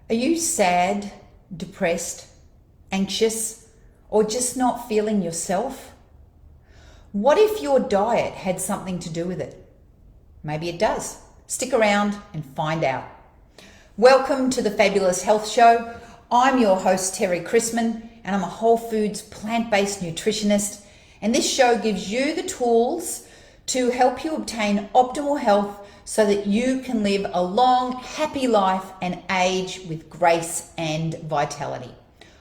Are you sad, depressed, anxious, or just not feeling yourself? What if your diet had something to do with it? Maybe it does. Stick around and find out. Welcome to the Fabulous Health Show. I'm your host, Terry Chrisman, and I'm a whole foods plant-based nutritionist. And this show gives you the tools to help you obtain optimal health so that you can live a long, happy life and age with grace and vitality.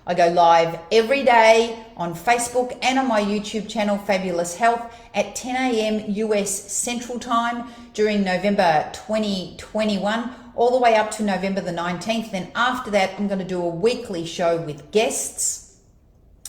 I go live every day on Facebook and on my YouTube channel, Fabulous Health, at 10 a.m. US Central Time during November 2021, all the way up to November the 19th. Then after that, I'm going to do a weekly show with guests.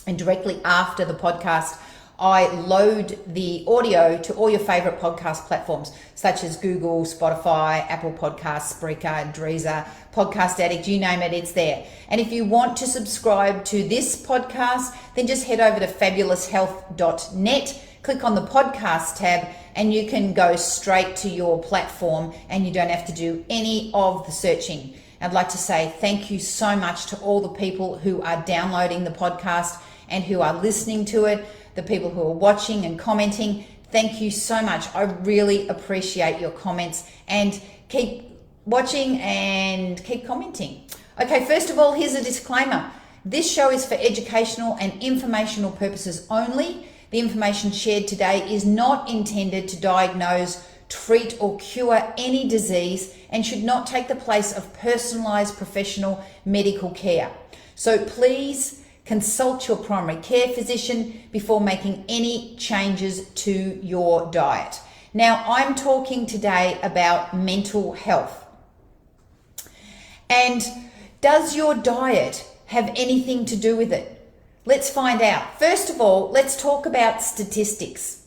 And directly after the podcast, I load the audio to all your favorite podcast platforms, such as Google, Spotify, Apple Podcasts, Spreaker, Deezer, Podcast Addict, you name it, it's there. And if you want to subscribe to this podcast, then just head over to fabuloushealth.net, click on the podcast tab, and you can go straight to your platform and you don't have to do any of the searching. I'd like to say thank you so much to all the people who are downloading the podcast and who are listening to it. The people who are watching and commenting, thank you so much. I really appreciate your comments, and keep watching and keep commenting. Okay, first of all, here's a disclaimer. This show is for educational and informational purposes only. The information shared today is not intended to diagnose, treat, or cure any disease and should not take the place of personalized professional medical care. So please consult your primary care physician before making any changes to your diet. Now, I'm talking today about mental health. And does your diet have anything to do with it? Let's find out. First of all, let's talk about statistics.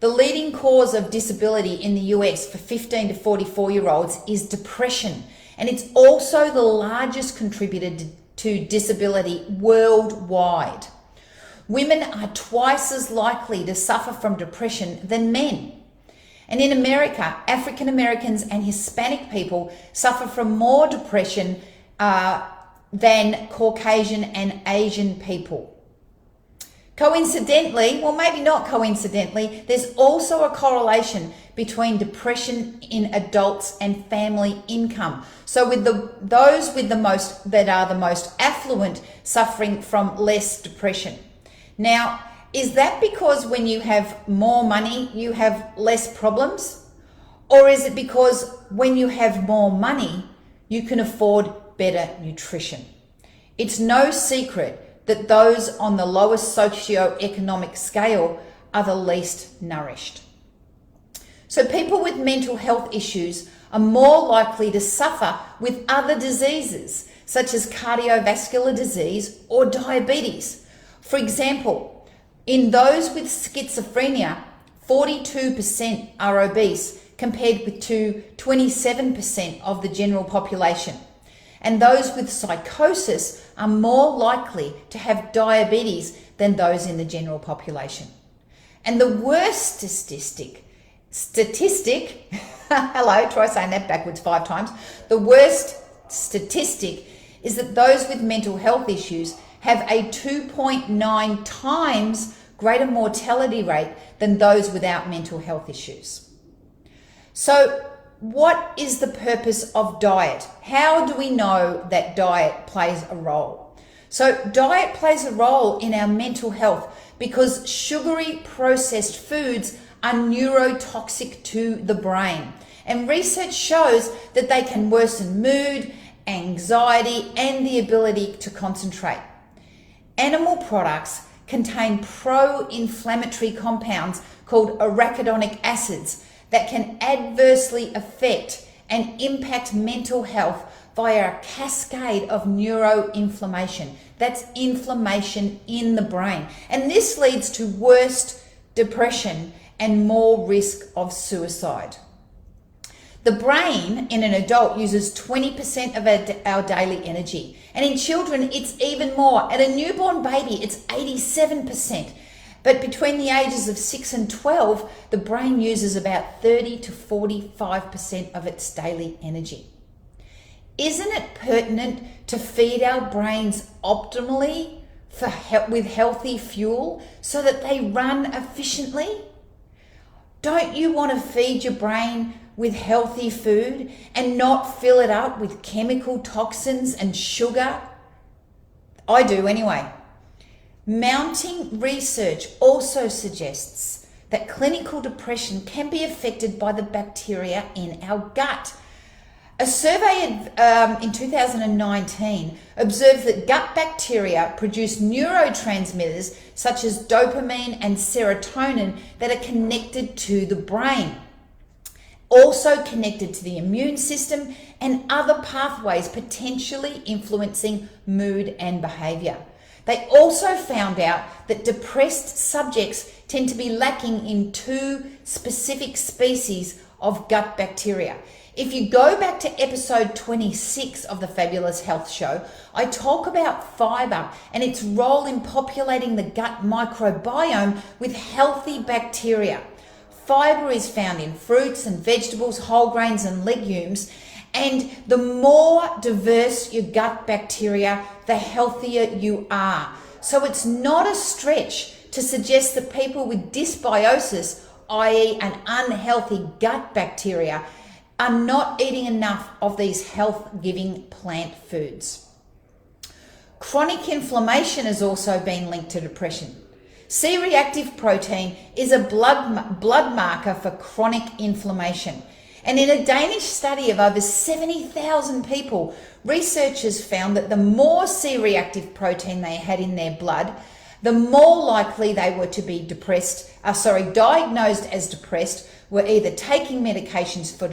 The leading cause of disability in the US for 15 to 44-year-olds is depression, and it's also the largest contributor to disability worldwide. Women are twice as likely to suffer from depression than men. And in America, African Americans and Hispanic people suffer from more depression than Caucasian and Asian people. Coincidentally, well, maybe not coincidentally, there's also a correlation between depression in adults and family income. So with those with the most affluent suffering from less depression. Now, is that because when you have more money, you have less problems? Or is it because when you have more money, you can afford better nutrition? It's no secret that those on the lowest socioeconomic scale are the least nourished. So people with mental health issues are more likely to suffer with other diseases, such as cardiovascular disease or diabetes. For example, in those with schizophrenia, 42% are obese compared with 27% of the general population. And those with psychosis are more likely to have diabetes than those in the general population. And the worst statistic, hello, try saying that backwards 5 times. The worst statistic is that those with mental health issues have a 2.9 times greater mortality rate than those without mental health issues. So what is the purpose of diet? How do we know that diet plays a role? So diet plays a role in our mental health because sugary processed foods are neurotoxic to the brain. And research shows that they can worsen mood, anxiety, and the ability to concentrate. Animal products contain pro-inflammatory compounds called arachidonic acids that can adversely affect and impact mental health via a cascade of neuroinflammation. That's inflammation in the brain. And this leads to worse depression and more risk of suicide. The brain in an adult uses 20% of our daily energy. And in children, it's even more. At a newborn baby, it's 87%. But between the ages of 6 and 12, the brain uses about 30 to 45% of its daily energy. Isn't it pertinent to feed our brains optimally with healthy fuel so that they run efficiently? Don't you want to feed your brain with healthy food and not fill it up with chemical toxins and sugar? I do anyway. Mounting research also suggests that clinical depression can be affected by the bacteria in our gut. A survey in 2019 observed that gut bacteria produce neurotransmitters such as dopamine and serotonin that are connected to the brain, also connected to the immune system and other pathways potentially influencing mood and behavior. They also found out that depressed subjects tend to be lacking in 2 specific species of gut bacteria. If you go back to episode 26 of the Fabulous Health Show, I talk about fiber and its role in populating the gut microbiome with healthy bacteria. Fiber is found in fruits and vegetables, whole grains and legumes, and the more diverse your gut bacteria, the healthier you are. So it's not a stretch to suggest that people with dysbiosis, i.e. an unhealthy gut bacteria, are not eating enough of these health-giving plant foods. Chronic inflammation has also been linked to depression. C-reactive protein is a blood marker for chronic inflammation. And in a Danish study of over 70,000 people, researchers found that the more C-reactive protein they had in their blood, the more likely they were to be diagnosed as depressed, were either taking medications for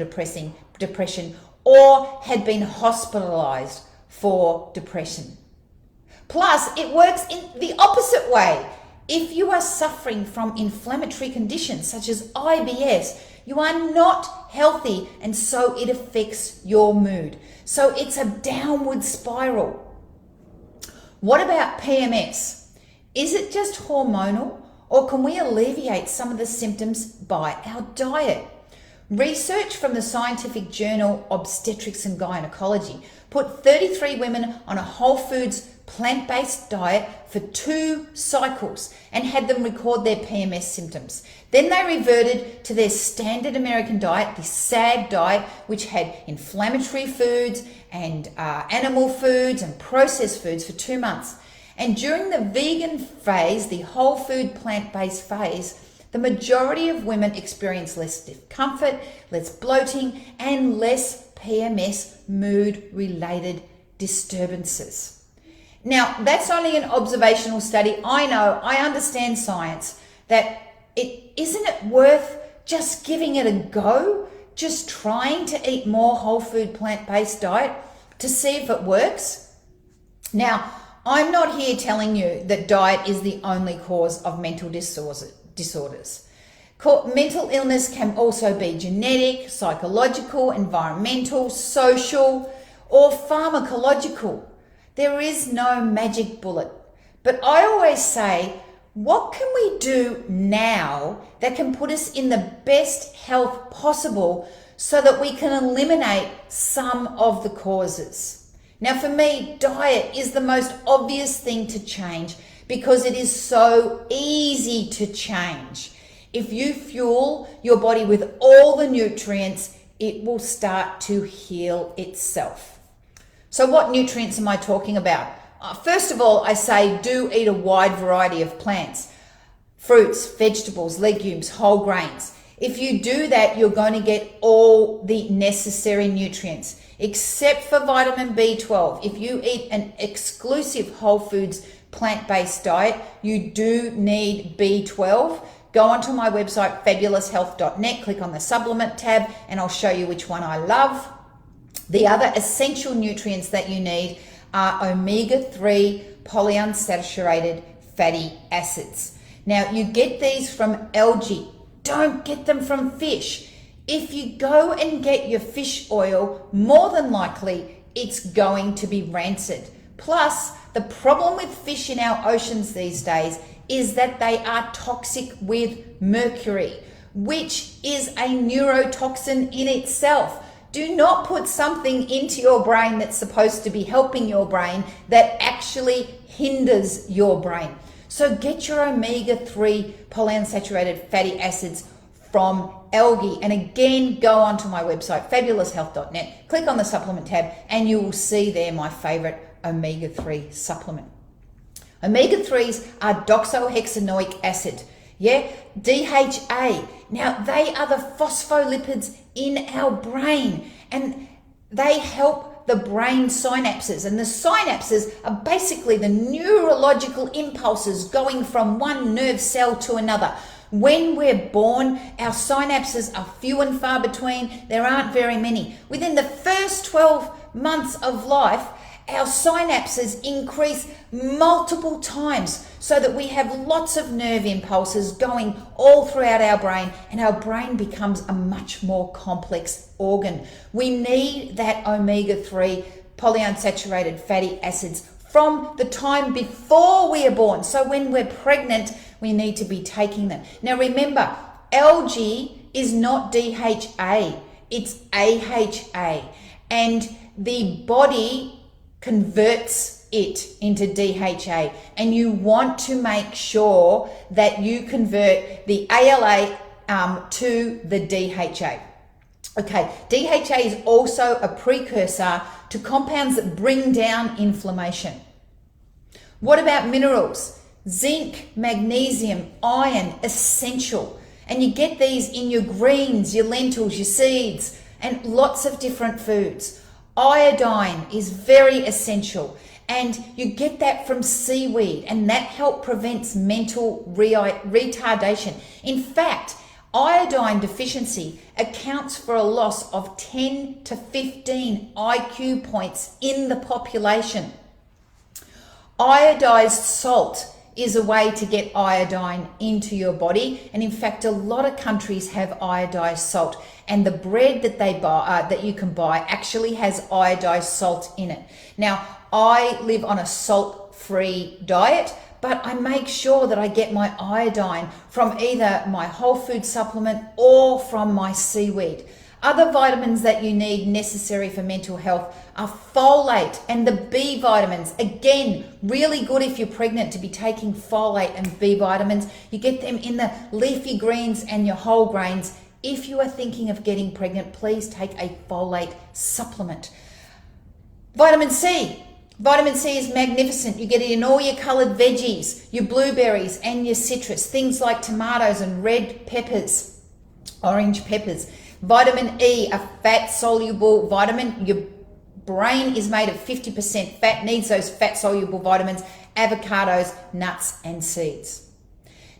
depression or had been hospitalized for depression. Plus, it works in the opposite way. If you are suffering from inflammatory conditions such as IBS, you are not healthy, and so it affects your mood. So it's a downward spiral. What about PMS? Is it just hormonal, or can we alleviate some of the symptoms by our diet? Research from the scientific journal Obstetrics and Gynecology put 33 women on a whole foods plant-based diet for 2 cycles and had them record their PMS symptoms. Then they reverted to their standard American diet, the SAD diet, which had inflammatory foods and animal foods and processed foods for 2 months. And during the vegan phase, the whole food plant-based phase, the majority of women experienced less discomfort, less bloating, and less PMS mood-related disturbances. Now, that's only an observational study. I know, I understand science, that isn't it worth just giving it a go, just trying to eat more whole food plant-based diet to see if it works? Now, I'm not here telling you that diet is the only cause of mental disorders. Mental illness can also be genetic, psychological, environmental, social, or pharmacological. There is no magic bullet. But I always say, what can we do now that can put us in the best health possible so that we can eliminate some of the causes? Now, for me, diet is the most obvious thing to change because it is so easy to change. If you fuel your body with all the nutrients, it will start to heal itself. So what nutrients am I talking about? First of all, I say do eat a wide variety of plants, fruits, vegetables, legumes, whole grains. If you do that, you're going to get all the necessary nutrients, except for vitamin B12. If you eat an exclusive whole foods plant-based diet, you do need B12. Go onto my website, fabuloushealth.net, click on the supplement tab, and I'll show you which one I love. The other essential nutrients that you need are omega-3 polyunsaturated fatty acids. Now, you get these from algae. Don't get them from fish. If you go and get your fish oil, more than likely it's going to be rancid. Plus, the problem with fish in our oceans these days is that they are toxic with mercury, which is a neurotoxin in itself. Do not put something into your brain that's supposed to be helping your brain that actually hinders your brain. So get your omega-3 polyunsaturated fatty acids from algae. And again, go onto my website, fabuloushealth.net, click on the supplement tab, and you will see there my favorite omega-3 supplement. Omega-3s are doxohexanoic acid, DHA. Now, they are the phospholipids in our brain, and they help the brain synapses. And the synapses are basically the neurological impulses going from one nerve cell to another. When we're born, our synapses are few and far between. There aren't very many. Within the first 12 months of life, our synapses increase multiple times so that we have lots of nerve impulses going all throughout our brain, and our brain becomes a much more complex organ. We need that omega-3 polyunsaturated fatty acids from the time before we are born. So when we're pregnant, we need to be taking them. Now remember, algae is not DHA, it's AHA, and the body converts it into DHA, and you want to make sure that you convert the ALA to the DHA. Okay, DHA is also a precursor to compounds that bring down inflammation. What about minerals? Zinc, magnesium, iron, essential. And you get these in your greens, your lentils, your seeds, and lots of different foods. Iodine is very essential, and you get that from seaweed, and that helps prevent mental retardation. In fact, iodine deficiency accounts for a loss of 10 to 15 IQ points in the population. Iodized salt is a way to get iodine into your body, and in fact a lot of countries have iodized salt, and the bread that they buy that you can buy actually has iodized salt in it. Now, I live on a salt-free diet, but I make sure that I get my iodine from either my whole food supplement or from my seaweed. Other vitamins that you need necessary for mental health are folate and the B vitamins. Again, really good if you're pregnant to be taking folate and B vitamins. You get them in the leafy greens and your whole grains. If you are thinking of getting pregnant, please take a folate supplement. Vitamin C. Vitamin C is magnificent. You get it in all your colored veggies, your blueberries and your citrus, things like tomatoes and red peppers, orange peppers. Vitamin E, a fat-soluble vitamin. Your brain is made of 50% fat, needs those fat-soluble vitamins, avocados, nuts, and seeds.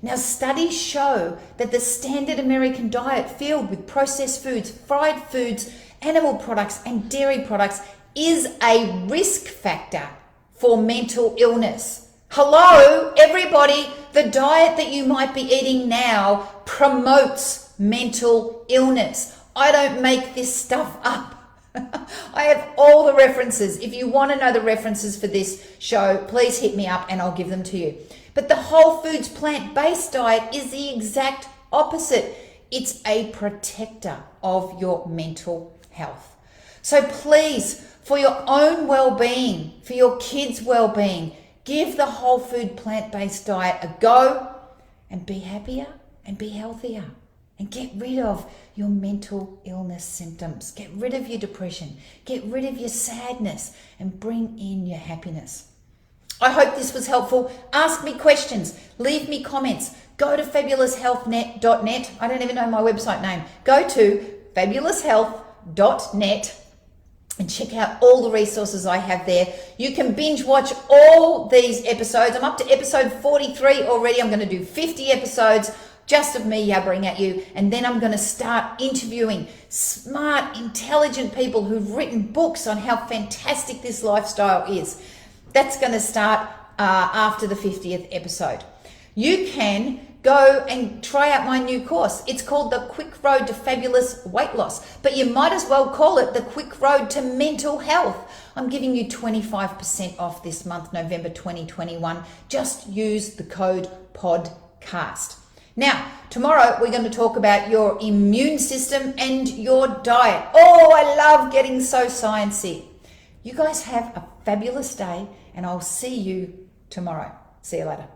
Now, studies show that the standard American diet filled with processed foods, fried foods, animal products, and dairy products is a risk factor for mental illness. Hello, everybody, the diet that you might be eating now promotes mental illness. I don't make this stuff up. I have all the references. If you want to know the references for this show, please hit me up and I'll give them to you. But the whole foods plant-based diet is the exact opposite. It's a protector of your mental health. So please, for your own well-being, for your kids' well-being, give the whole food plant-based diet a go and be happier and be healthier. And get rid of your mental illness symptoms. Get rid of your depression. Get rid of your sadness and bring in your happiness. I hope this was helpful. Ask me questions. Leave me comments. Go to fabuloushealth.net. I don't even know my website name. Go to fabuloushealth.net and check out all the resources I have there. You can binge watch all these episodes. I'm up to episode 43 already. I'm going to do 50 episodes just of me yabbering at you, and then I'm going to start interviewing smart, intelligent people who've written books on how fantastic this lifestyle is. That's going to start after the 50th episode. You can go and try out my new course. It's called The Quick Road to Fabulous Weight Loss, but you might as well call it The Quick Road to Mental Health. I'm giving you 25% off this month, November 2021. Just use the code PODCAST. Now, tomorrow we're going to talk about your immune system and your diet. Oh, I love getting so sciencey. You guys have a fabulous day, and I'll see you tomorrow. See you later.